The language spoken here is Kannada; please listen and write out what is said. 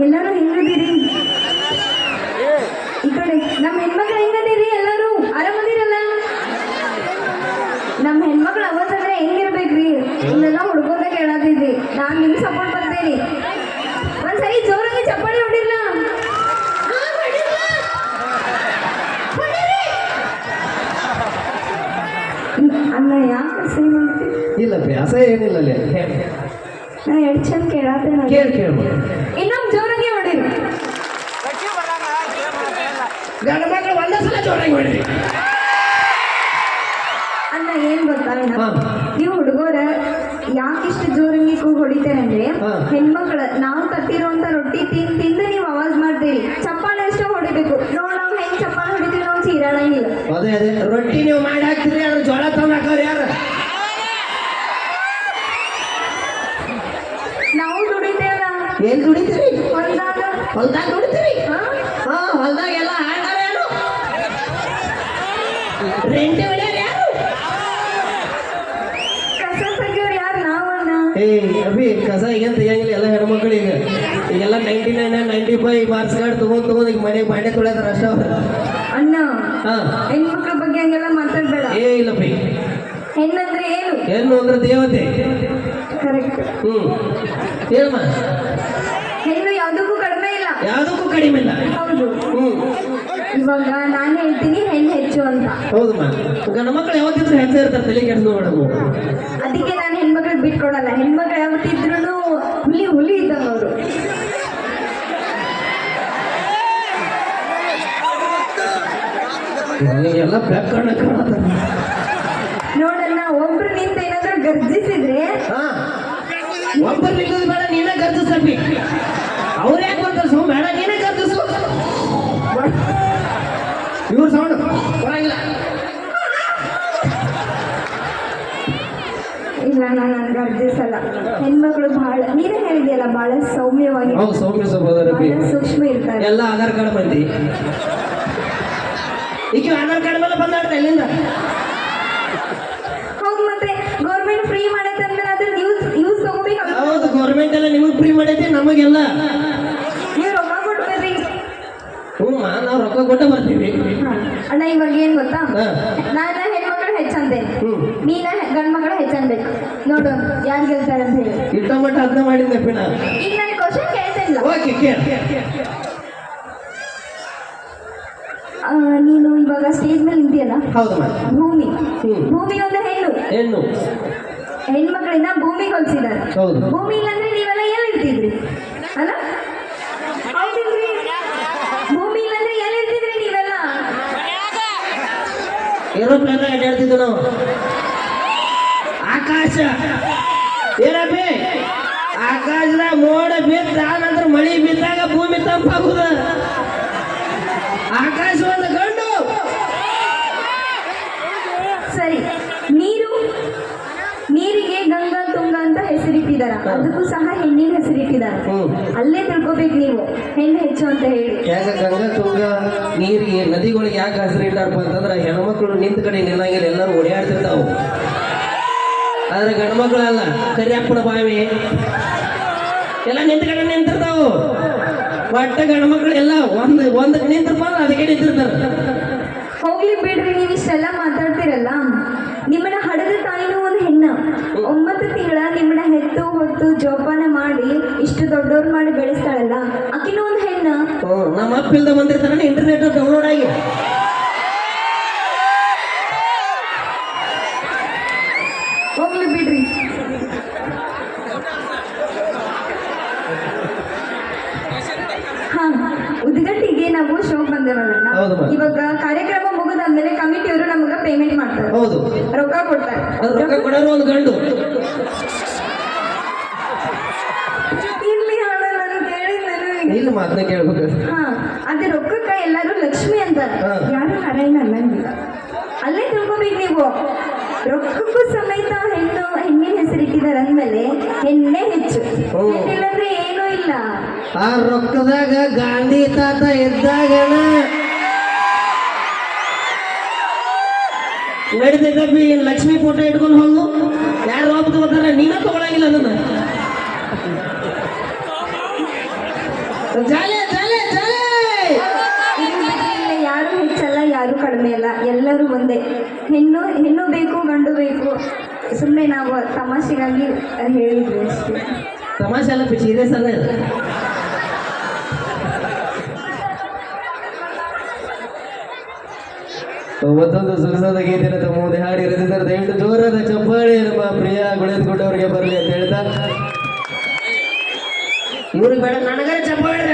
ಎಲ್ಲರೂ ಹೆಂಗದಿರಿ? ಈ ಕಡೆ ನಮ್ಮ ಹೆಣ್ಮಕ್ಳು ಹೆಂಗದಿರಿ? ಎಲ್ಲರೂ ಆರಾಮದಿರಲ್ಲ? ನಮ್ಮ ಹೆಣ್ಮಕ್ಳು ಅವತ್ತಂದ್ರೆ ಹೆಂಗಿರ್ಬೇಕ್ರಿ? ಇಲ್ಲೆಲ್ಲ ಹುಡ್ಕೋತ ಕೇಳತ್ತಿದ್ರಿ. ನಾನು ನಿಮ್ ಸಪೋರ್ಟ್ ಬರ್ತೇನೆ. ಒಂದ್ಸರಿ ಜೋರಾಗಿ ಚಪ್ಪಾಳಿ ಹೊಡಿರ್ಲ? ಅಲ್ಲ ಯಾಕೆ ಸೈ ಮಾಡ್ತೀವಿ? ಇಲ್ಲ ಅಭ್ಯಾಸ ಏನಿಲ್ಲ ಅಲ್ಲಿ. ನಾ ಎಷ್ಟು ಚಂದ ಕೇಳತ್ತೇನೆ. ಕೇಳ್ಬೋದು. ಇನ್ನೊಂದು ಜೋರಾಗಿ ಹೊಡಿರಿ. ಗಂಡ ಮಕ್ಕಳು ಒಂದೇ ಸಲ ಜೋರಾಗಿ ಹೊಡಿರಿ. ಅಲ್ಲ ಏನ್ ಗೊತ್ತಾ ನೀವು ಹುಡುಗರ ಯಾಕಿಷ್ಟು ಜೋರಂಗಿ ಕೂಗ್ ಹೊಡಿತೇನೆ ಅಂದ್ರೆ ಹೆಣ್ಮಕ್ಳು ನಾವು ತಟ್ಟಿರುವಂತ ರೊಟ್ಟಿ ತಿಂದು ನೀವು ಆವಾಜ್ ಮಾಡ್ತೀರಿ. ಚಪ್ಪಾಳೆ ಅಷ್ಟೇ ಹೊಡಿಬೇಕು. ನೋಡ್ ನಾವು ಹೆಂಗ್ ಚಪ್ಪಾಳೆ ಹೊಡಿತೀವಿ ನಾವು ಚೀರಾಡಂಗಿಲ್ಲ. ಅದೇ ಅದೇ ರೊಟ್ಟಿ ನೀವು ಮಾಡಿ ಹಾಕ್ತೀರಿ, ಅದ್ರ ಜೋಳ ತಂದು ಹಾಕೋರು ಯಾರು? ನಾವು ದುಡಿತೇವಲ್ಲ. ಏನ್ ದುಡಿತೀರಿ? ಹೊಲ್ದಾಗ ಹೊಲ್ದಾಗ ದುಡಿತೀರಿ? ಹಾ ಹೊಲ್ದಾಗ ಎಲ್ಲ ಹಾಡ್ತಾರ ಯಾರು? ರೆಂಟೆ ಹೊಡ್ಯಾರ ಯಾರು? ಕಸ ತೆಗಿಯೋರು ಯಾರು? ನಾವನ್ನ. ಅಭಿ ಕಸ ಈಗೇನು ತೆಗಿಯಂಗಿಲ್ಲ ಎಲ್ಲ ಹೆಣ್ಮಕ್ಳಿಗೆ. ಈಗೆಲ್ಲ 99 95 ಮಾರ್ಕ್ಸ್ ಕಾರ್ಡ್ ತಗೊಂಡು ಈಗ ಮನೆಗೆ ಬಾಂಡೆ ತೊಳೆದಾರ ಅಷ್ಟ ಅವ್ರು. ಅಣ್ಣ ಹಾ ಹೆಣ್ಮಕ್ಳ ಬಗ್ಗೆ ಹಂಗೆಲ್ಲ ಮಾತಾಡ್ಬೇಡ. ಇಲ್ಲ ಬೈ. ಹೆಣ್ಣಂದ್ರೆ ಏನು? ಹೆಣ್ಣು ಅಂದ್ರೆ ದೇವತೆ. ಕರೆಕ್ಟ್. ಹೇಳಮ್ಮ. ಹೆಣ್ಣು ಯಾವ್ದಕ್ಕೂ ಕಡಿಮೆ ಇಲ್ಲ. ಯಾವ್ದಕ್ಕೂ ಕಡಿಮೆ ಇಲ್ಲ. ಹೌದು. ಇವಾಗ ನಾನು ಹೇಳ್ತೀನಿ ಹೆಣ್ಣು ಹೆಚ್ಚು ಅಂತ. ಹೌದಮ್ಮ. ಗಂಡ ಮಕ್ಕಳು ಯಾವತ್ತಿದ್ರು ಹೆಚ್ಚು ಇರ್ತಾರೆ, ತಲೆ ಕೆಡ್ದು ನೋಡೋದು. ಅದಕ್ಕೆ ನಾನು ಹೆಣ್ಮಕ್ಳಿಗೆ ಬಿಟ್ಕೊಡಲ್ಲ. ಹೆಣ್ಮಕ್ಳು ಯಾವತ್ತಿದ್ರು ಹುಲಿ ಇದ್ದಂಗ ಅವರು. ಎಲ್ಲ ಬೆಕ್ಕಣ್ಣ ಕಾಣತ್ತ. ನೋಡಣ್ಣ ಒಬ್ರು ನಿಂತ ಏನಾದ್ರು ಗರ್ಜಿಸಿದ್ರೆ ಒಬ್ಬರು ನಿಲ್ಲೋದು ಬೇಡ, ನೀನೇ ಗರ್ಜಿಸಬಿ. ಅವ್ರು ಯಾಕೆ ಬರ್ತಾರೆ? ಬೇಡ ನೀನೇ ಗರ್ಜಿಸು. ಇವ್ರ ಸೌಂಡ್ ಬರಂಗಿಲ್ಲ. ಇಲ್ಲ ನಾನು ಗರ್ಜಿಸಲ್ಲ. ಹೆಣ್ಮಕ್ಳು ಬಹಳ ನೀನೇ ಹೇಳಿದೆಯಲ್ಲ ಬಹಳ ಸೌಮ್ಯವಾಗಿ, ಸೌಮ್ಯ ಸಹೋದರ ಸೂಕ್ಷ್ಮ ಇರ್ತಾರೆ. ಎಲ್ಲ ಆಧಾರ್ ಕಾರ್ಡ್ ಬಂದಿ. ಈಗ ಆಧಾರ್ ಕಾರ್ಡ್ ಮೇಲೆ ಬಂದಾಡ್ರೆ ಎಲ್ಲಿಂದ? ಹೌದು, ಮತ್ತೆ ಗೌರ್ಮೆಂಟ್ ಫ್ರೀ ಮಾಡೈತೆ ಅಂದ್ಮೇಲೆ ಅದ್ರ ಯೂಸ್ ತಗೋಬೇಕು. ಹೌದು, ಗೌರ್ಮೆಂಟ್ ಎಲ್ಲ ನಿಮಗೆ ಫ್ರೀ ಮಾಡೈತಿ, ನಮಗೆಲ್ಲ ನೀವು ರೊಕ್ಕ ಕೊಡ್ಬೇಡ್ರಿ. ನಾವು ರೊಕ್ಕ ಕೊಟ್ಟೆ ಬರ್ತೀವಿ. ಅಣ್ಣ ಇವಾಗ ಏನ್ ಗೊತ್ತಾ, ನಾನು ಹೆಣ್ಮಕ್ಳು ಹೆಚ್ಚಂದೆ, ನೀನ ಗಂಡ್ ಮಕ್ಳು ಹೆಚ್ಚನ್ಬೇಕು. ನೋಡು ಯಾರು ಗೆಲ್ತಾರೆ ಅಂತ ಹೇಳಿ. ಇಟ್ಟ ಮಟ್ಟ ಅದನ್ನ ಮಾಡಿದ್ದೆ ನಾ. ಈಗ ನಾನು ಕ್ವಶನ್ ಕೇಳ್ತೇನಿಲ್ಲ. ಓಕೆ ಕೇಳ. ನೀನು ಇವಾಗ ಸ್ಟೇಜ್ ಮೇಲೆ ನಿಂತಿಯಲ್ಲ. ಹೌದು. ಭೂಮಿ ಒಂದು ಹೆಣ್ಣು. ಹೆಣ್ಮಕ್ಳಿಂದ ಭೂಮಿಗೆ ಹೊಲಿಸಿದ್ದಾರೆ. ಭೂಮಿ ಇಲ್ಲಾಂದ್ರೆ ನೀವೆಲ್ಲ ಎಲ್ಲಿರ್ತಿದ್ರಿ? ಅಲ್ಲ ಹೌದಿಲ್ರಿ? ಭೂಮಿ ಇಲ್ಲಾಂದ್ರೆ ಎಲ್ಲಿರ್ತಿದ್ರಿ ನೀವೆಲ್ಲ? ಏರೋಪ್ಲೇನ್ ಅಡ್ಡಾಡ್ತಿದ್ವಿ ನಾವು. ಆಕಾಶ ಏನಪ್ಪಿ? ಆಕಾಶದ ಮೋಡ ಬಿದ್ದ ನಂತರ ಮಳಿ ಬಿದ್ದಾಗ ಭೂಮಿ ತಂಪಾಗುದ. ಆಕಾಶ ಒಂದು ಗಂಡು. ಸರಿ, ನೀರಿಗೆ ಗಂಗಾ ತುಂಗ ಅಂತ ಹೆಸರಿಟ್ಟಿದಾರ. ಅದಕ್ಕೂ ಸಹ ಹೆಣ್ಣಿನ ಹೆಸರಿಟ್ಟಿದಾರ. ಅಲ್ಲೇ ತಿಳ್ಕೊಬೇಕು ನೀವು ಹೆಣ್ಣು ಹೆಚ್ಚು ಅಂತ ಹೇಳಿ. ಯಾಕೆ ಗಂಗಾ ತುಂಗ ನೀರಿಗೆ ನದಿಗಳಿಗೆ ಯಾಕೆ ಹೆಸರಿಟ್ಟಾರಪ್ಪ ಅಂತಂದ್ರೆ ಹೆಣ್ಮಕ್ಳು ನಿಂತ ಕಡೆ ನಿಲ್ಲಂಗಿಲ್ಲ, ಎಲ್ಲರೂ ಓಡಾಡ್ತಿರ್ತಾವು. ಆದ್ರೆ ಗಂಡ್ಮಕ್ಳು ಅಲ್ಲ, ಕರಿಯಪ್ಪನ ಬಾವಿ ಎಲ್ಲ ನಿಂತ ಕಡೆ ನಿಂತಿರ್ತಾವು. ಒಟ್ಟ ಗಂಡ್ಮಕ್ಳು ಎಲ್ಲ ಒಂದಕ್ಕೆ ನಿಂತಿರ್ಪ ಅದಕ್ಕೆ ನಿಂತಿರ್ತಾರೆ. ಹೋಗ್ಲಿ ಬಿಡ್ರಿ, ನೀವು ಇಷ್ಟೆಲ್ಲ ಮಾತಾಡ್ತಿರಲ್ಲ. ನಿಮ್ಮನ್ನ ಹಡದ ತಾಯಿನೂ ಒಂದು ಹೆಣ್ಣ. 9 ತಿಂಗಳ ನಿಮ್ಮನ್ನ ಹೆತ್ತು ಹೊತ್ತು ಜೋಪಾನ ಮಾಡಿ ಇಷ್ಟು ದೊಡ್ಡವ್ರು ಮಾಡಿ ಬೆಳೆಸ್ತಾಳಲ್ಲ, ಆಕಿನೂ ಒಂದು ಹೆಣ್ಣ. ನಮ್ಮ ಅಪ್ಪ ಇಲ್ದ ಬಂದಿರ್ತಾರ ಇಂಟರ್ನೆಟ್ ಡೌನ್ಲೋಡ್ ಆಗಿ. ಹೋಗ್ಲಿ ಬಿಡ್ರಿ. ಉದ್ಗಟ್ಟಿಗೆ ನಾವು ಶೋ ಬಂದೇವಲ್ಲ, ಇವಾಗ ಕಾರ್ಯಕ್ರಮ ಮುಗಿದಾದ್ಮೇಲೆ ಕಮಿಟಿಯವರು ನಮಗ ಪೇಮೆಂಟ್ ಮಾಡ್ತಾರೆ. ರೊಕ್ಕ ಕೊಡ್ತಾರೆ. ರೊಕ್ಕ ಕೊಡೋರು ಒಂದು ಗಂಡು. ಇರ್ಲಿ ಹಣ ನಾನು ಕೇಳಿದ್ಮೇಲೆ ಇಲ್ಲ ಮಾತನ್ನ ಕೇಳ್ಬೇಕು. ಅದೇ ರೊಕ್ಕಕ್ಕ ಎಲ್ಲರೂ ಲಕ್ಷ್ಮಿ ಅಂತಾರೆ, ಯಾರು ನಾರಾಯಣ ಅನ್ನಂಗಿಲ್ಲ. ಅಲ್ಲೇ ತಿಳ್ಕೊಬೇಕು ನೀವು. ರೊಕ್ಕಕ್ಕೂ ಸಮೇತ ಹೆಣ್ಣಿನ ಹೆಸರಿಟ್ಟಿದ್ದಾರೆ ಅಂದ್ಮೇಲೆ ಹೆಣ್ಣೆ ಹೆಚ್ಚು. ಹೆಣ್ಣಿಲ್ಲಂದ್ರೆ ಏನೂ ಇಲ್ಲ. ಆ ರೊಕ್ಕದಾಗ ಗಾಂಧಿ ತಾತ ಇದ್ದಾಗ ನಡೀತೈತಿ. ಲಕ್ಷ್ಮಿ ಫೋಟೋ ಇಟ್ಕೊಂಡು ಹೋಗು, ಯಾರು ರೊಕ್ಕ ತಗೋತಾರ? ನೀನ ತಗೊಳಂಗಿಲ್ಲ ಅದನ್ನ. ಜಾಲೆ ಜಾಲೆ ಜಾಲೆ ಇಲ್ಲಿ ಯಾರು ಹೆಚ್ಚಲ್ಲ ಯಾರು ಕಡಿಮೆ ಅಲ್ಲ, ಎಲ್ಲರೂ ಒಂದೇ. ಹೆಣ್ಣು ಬೇಕು ಗಂಡು ಬೇಕು, ಸುಮ್ಮನೆ ನಾವು ತಮಾಷೆಗಾಗಿ ಹೇಳಿದ್ವಿ ಅಷ್ಟೇ. ತಮಾಷೆ ಅಲ್ಲ, ಸೀರಿಯಸ್ ಅಲ್ಲ ಇದು. ಮತ್ತೊಂದು ಸುಖದ ಗೀತೆನ ತಮ್ಮ ಮುಂದೆ ಹಾಡಿ ರಚಿಸಿದರೆ ದಯವಿಟ್ಟು ಜೋರಾದ ಚಪ್ಪಾಳೆ ನಮ್ಮ ಪ್ರಿಯ ಗುಳೆದ್ಗುಡ್ಡವರಿಗೆ ಬರಲಿ ಅಂತ ಹೇಳ್ತಾ, ಇವ್ರಿಗೆ ಬೇಡ ನನಗೇ ಚಪ್ಪಾಳೆ.